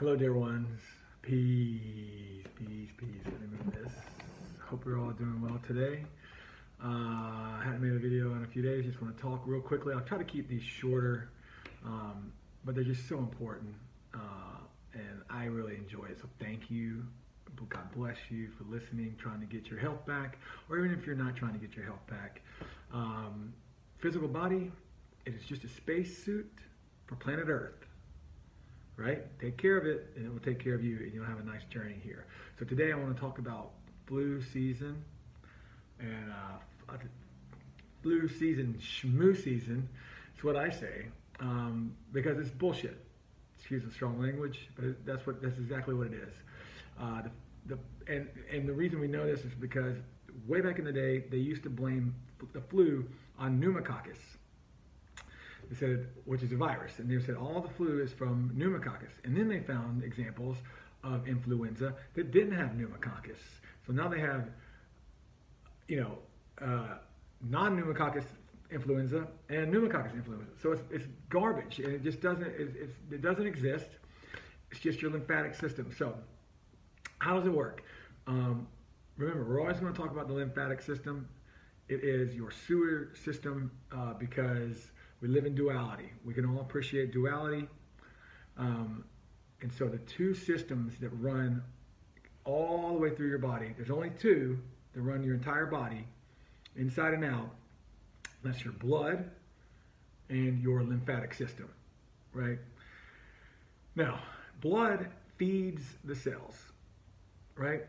Hello, dear ones. Peace, peace, peace. Let me move this. Hope you're all doing well today. I haven't made a video in a few days. Just want to talk real quickly. I'll try to keep these shorter, but they're just so important, and I really enjoy it. So thank you. God bless you for listening, trying to get your health back, or even if you're not trying to get your health back. Physical body, it is just a space suit for planet Earth. Right? Take care of it, and it will take care of you, and you'll have a nice journey here. So today I want to talk about flu season, and flu season, ShmuSeason. It's what I say, because it's bullshit. Excuse the strong language, but that's exactly what it is. And the reason we know this is because way back in the day, they used to blame the flu on pneumococcus. They said, which is a virus, and they said all the flu is from pneumococcus. And then they found examples of influenza that didn't have pneumococcus. So now they have, non-pneumococcus influenza and pneumococcus influenza. So it's garbage, and it just doesn't. It doesn't exist. It's just your lymphatic system. So how does it work? Remember, we're always going to talk about the lymphatic system. It is your sewer system because we live in duality. We can all appreciate duality. And so the two systems that run all the way through your body, there's only two that run your entire body, inside and out. That's your blood and your lymphatic system, right? Now, blood feeds the cells, right?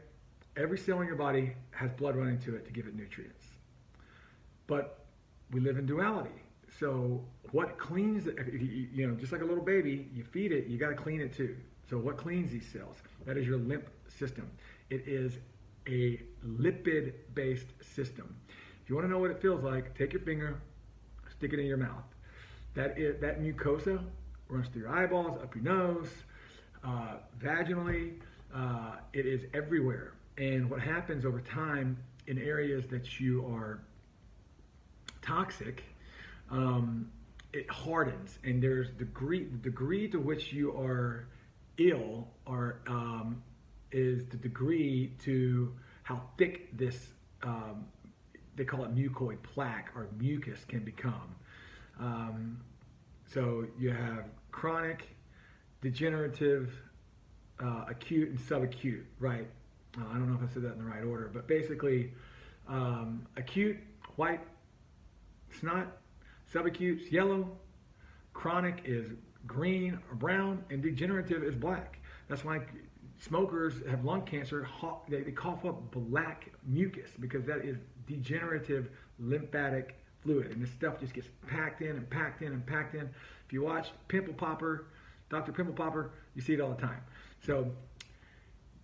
Every cell in your body has blood running to it to give it nutrients. But we live in duality. So what cleans it, just like a little baby, you feed it, you got to clean it too. So what cleans these cells? That is your lymph system. It is a lipid-based system. If you want to know what it feels like, take your finger, stick it in your mouth. That mucosa runs through your eyeballs, up your nose, vaginally. It is everywhere. And what happens over time in areas that you are toxic, it hardens, and there's the degree to which you are ill is the degree to how thick this they call it mucoid plaque or mucus can become. So you have chronic, degenerative, acute, and subacute, right? I don't know if I said that in the right order, but basically acute, white, snot. Subacute is yellow, chronic is green or brown, and degenerative is black. That's why smokers have lung cancer. They cough up black mucus because that is degenerative lymphatic fluid, and this stuff just gets packed in and packed in and packed in. If you watch Pimple Popper, Dr. Pimple Popper, you see it all the time. So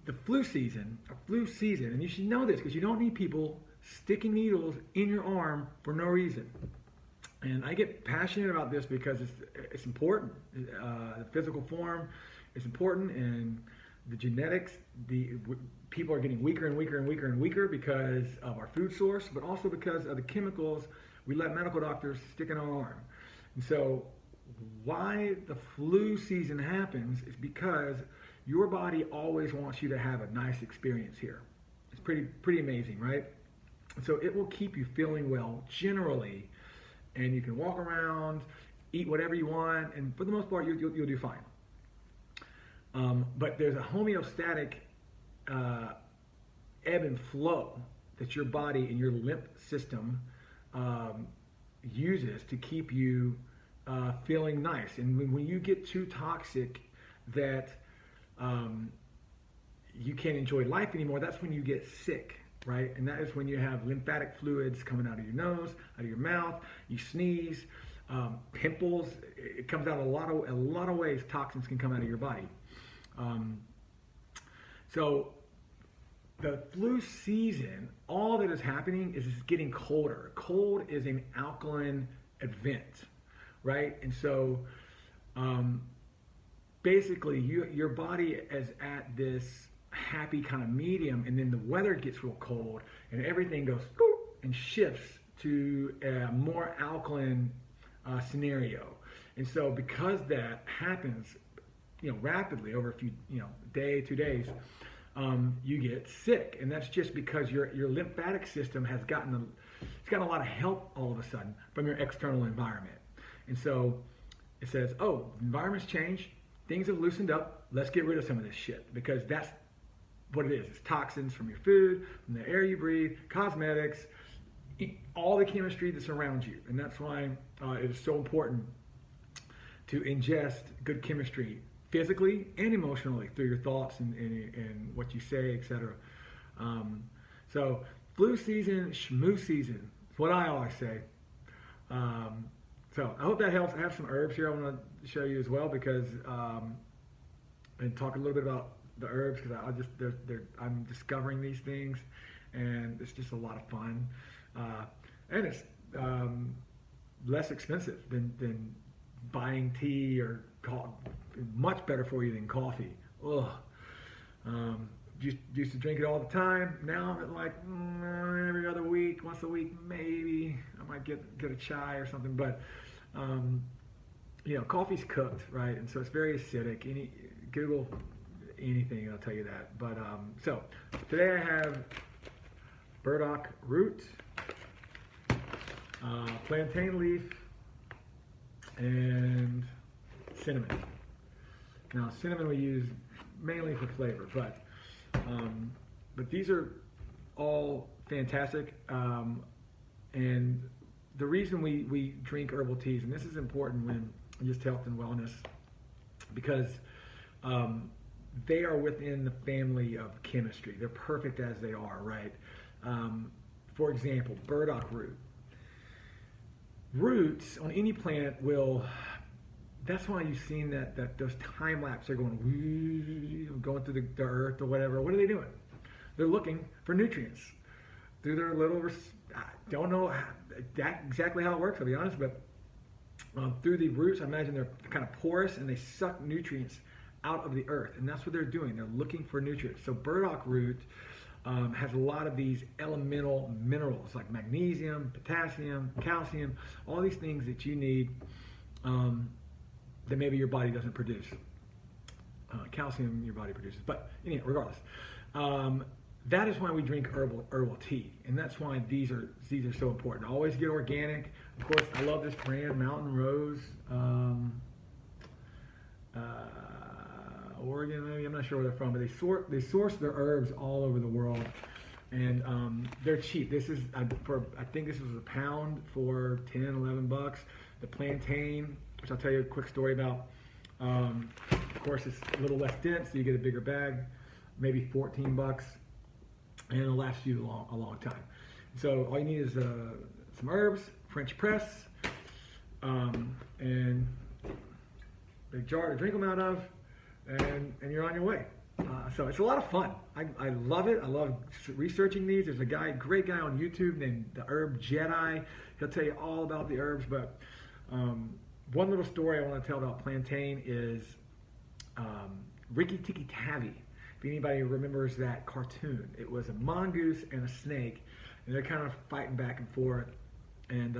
the flu season, and you should know this because you don't need people sticking needles in your arm for no reason. And I get passionate about this because it's important. The physical form is important, and the genetics. People are getting weaker and weaker and weaker and weaker because of our food source, but also because of the chemicals we let medical doctors stick in our arm. And so, why the flu season happens is because your body always wants you to have a nice experience here. It's pretty amazing, right? So it will keep you feeling well generally. And you can walk around, eat whatever you want, and for the most part, you'll do fine. But there's a homeostatic ebb and flow that your body and your lymph system uses to keep you feeling nice. And when you get too toxic that you can't enjoy life anymore, that's when you get sick. Right, and that is when you have lymphatic fluids coming out of your nose, out of your mouth. You sneeze, pimples. It comes out a lot of ways. Toxins can come out of your body. So the flu season, all that is happening is it's getting colder. Cold is an alkaline event, right? And so basically, your body is at this happy kind of medium, and then the weather gets real cold and everything goes and shifts to a more alkaline scenario. And so because that happens, rapidly over a few, day, 2 days, you get sick. And that's just because your lymphatic system has gotten a lot of help all of a sudden from your external environment. And so it says, oh, environment's changed, things have loosened up, let's get rid of some of this shit, because that's what it is. It's toxins from your food, from the air you breathe, cosmetics, all the chemistry that surrounds you. And that's why it is so important to ingest good chemistry physically and emotionally through your thoughts and what you say, etc. So flu season, shmoo season is what I always say. So I hope that helps. I have some herbs here I want to show you as well, because and talk a little bit about the herbs, because I'm discovering these things, and it's just a lot of fun, and it's less expensive than buying tea or much better for you than coffee. Ugh. Used to drink it all the time. Now I'm at like every other week, once a week maybe. I might get a chai or something, but coffee's cooked, right? And so it's very acidic. Google anything and I'll tell you that. But so today I have burdock root, plantain leaf, and cinnamon. Now cinnamon we use mainly for flavor, but these are all fantastic. And the reason we drink herbal teas, and this is important when just health and wellness, because they are within the family of chemistry. They're perfect as they are, right? For example, burdock root. Roots on any plant that's why you've seen that those time lapse are going through the earth or whatever. What are they doing? They're looking for nutrients through their little, I don't know exactly how it works, I'll be honest, but through the roots, I imagine they're kind of porous and they suck nutrients out of the earth, and that's what they're doing. They're looking for nutrients. So burdock root has a lot of these elemental minerals like magnesium, potassium, calcium, all these things that you need that maybe your body doesn't produce. Calcium your body produces, but anyway, regardless, that is why we drink herbal tea, and that's why these are so important. Always get organic. Of course, I love this brand, Mountain Rose, Oregon, maybe, I'm not sure where they're from, but they source their herbs all over the world, and they're cheap. This is I think this was a pound for 10, 11 bucks. The plantain, which I'll tell you a quick story about. Of course, it's a little less dense, so you get a bigger bag, maybe 14 bucks, and it'll last you a long time. So all you need is some herbs, French press, and a jar to drink them out of, and you're on your way. So it's a lot of fun. I love it. I love researching these. There's a great guy on YouTube named the Herb Jedi. He'll tell you all about the herbs, but one little story I want to tell about plantain is Rikki Tikki Tavi. If anybody remembers that cartoon, it was a mongoose and a snake, and they're kind of fighting back and forth. And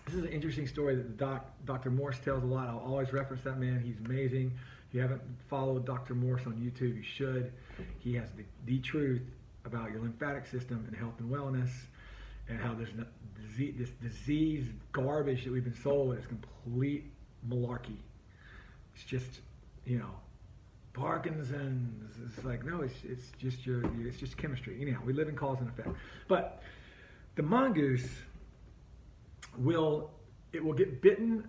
this is an interesting story that Dr. Morse tells a lot. I'll always reference that man. He's amazing. If you haven't followed Dr. Morse on YouTube, you should. He has the truth about your lymphatic system and health and wellness, and how there's this disease garbage that we've been sold is complete malarkey. It's just, Parkinson's. It's like, no, it's just chemistry. Anyhow, we live in cause and effect. But the mongoose will get bitten.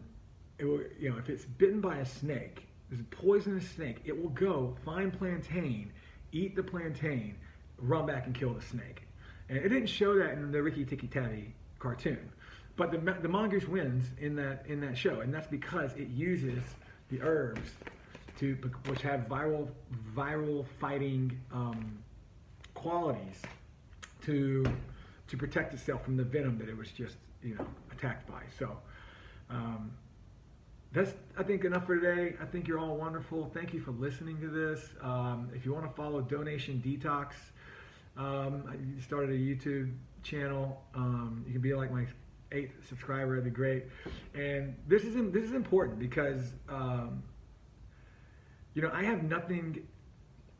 It will, if it's bitten by a snake, there's a poisonous snake, it will go find plantain, eat the plantain, run back and kill the snake. And it didn't show that in the Rikki Tikki Tavi cartoon, but the mongoose wins in that show, and that's because it uses the herbs which have viral fighting qualities to protect itself from the venom that it was just attacked by. So that's, I think, enough for today. I think you're all wonderful. Thank you for listening to this. If you want to follow Donation Detox, I started a YouTube channel. You can be like my 8th subscriber. That'd be great. And this is important because you know, I have nothing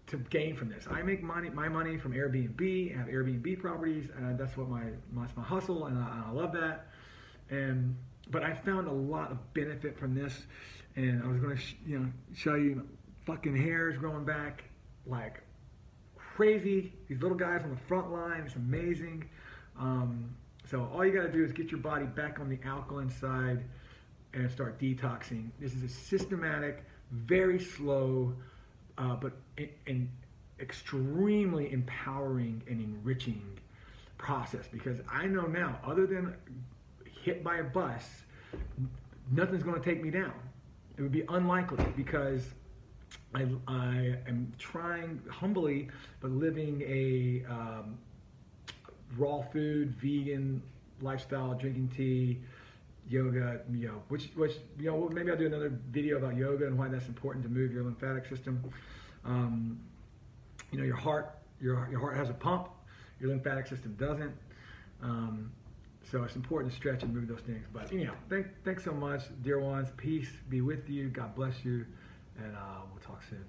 to gain from this. I make my money from Airbnb. I have Airbnb properties, and that's what my hustle, and I love that. But I found a lot of benefit from this, and I was going to show you fucking hairs growing back like crazy. These little guys on the front line, it's amazing. So all you got to do is get your body back on the alkaline side and start detoxing. This is a systematic, very slow, but extremely empowering and enriching process, because I know now, other than hit by a bus, nothing's going to take me down. It would be unlikely, because I am trying humbly, but living a raw food, vegan lifestyle, drinking tea, yoga, which maybe I'll do another video about yoga and why that's important to move your lymphatic system. Your heart has a pump, your lymphatic system doesn't. So it's important to stretch and move those things. But anyhow, thanks so much, dear ones. Peace be with you. God bless you, and we'll talk soon.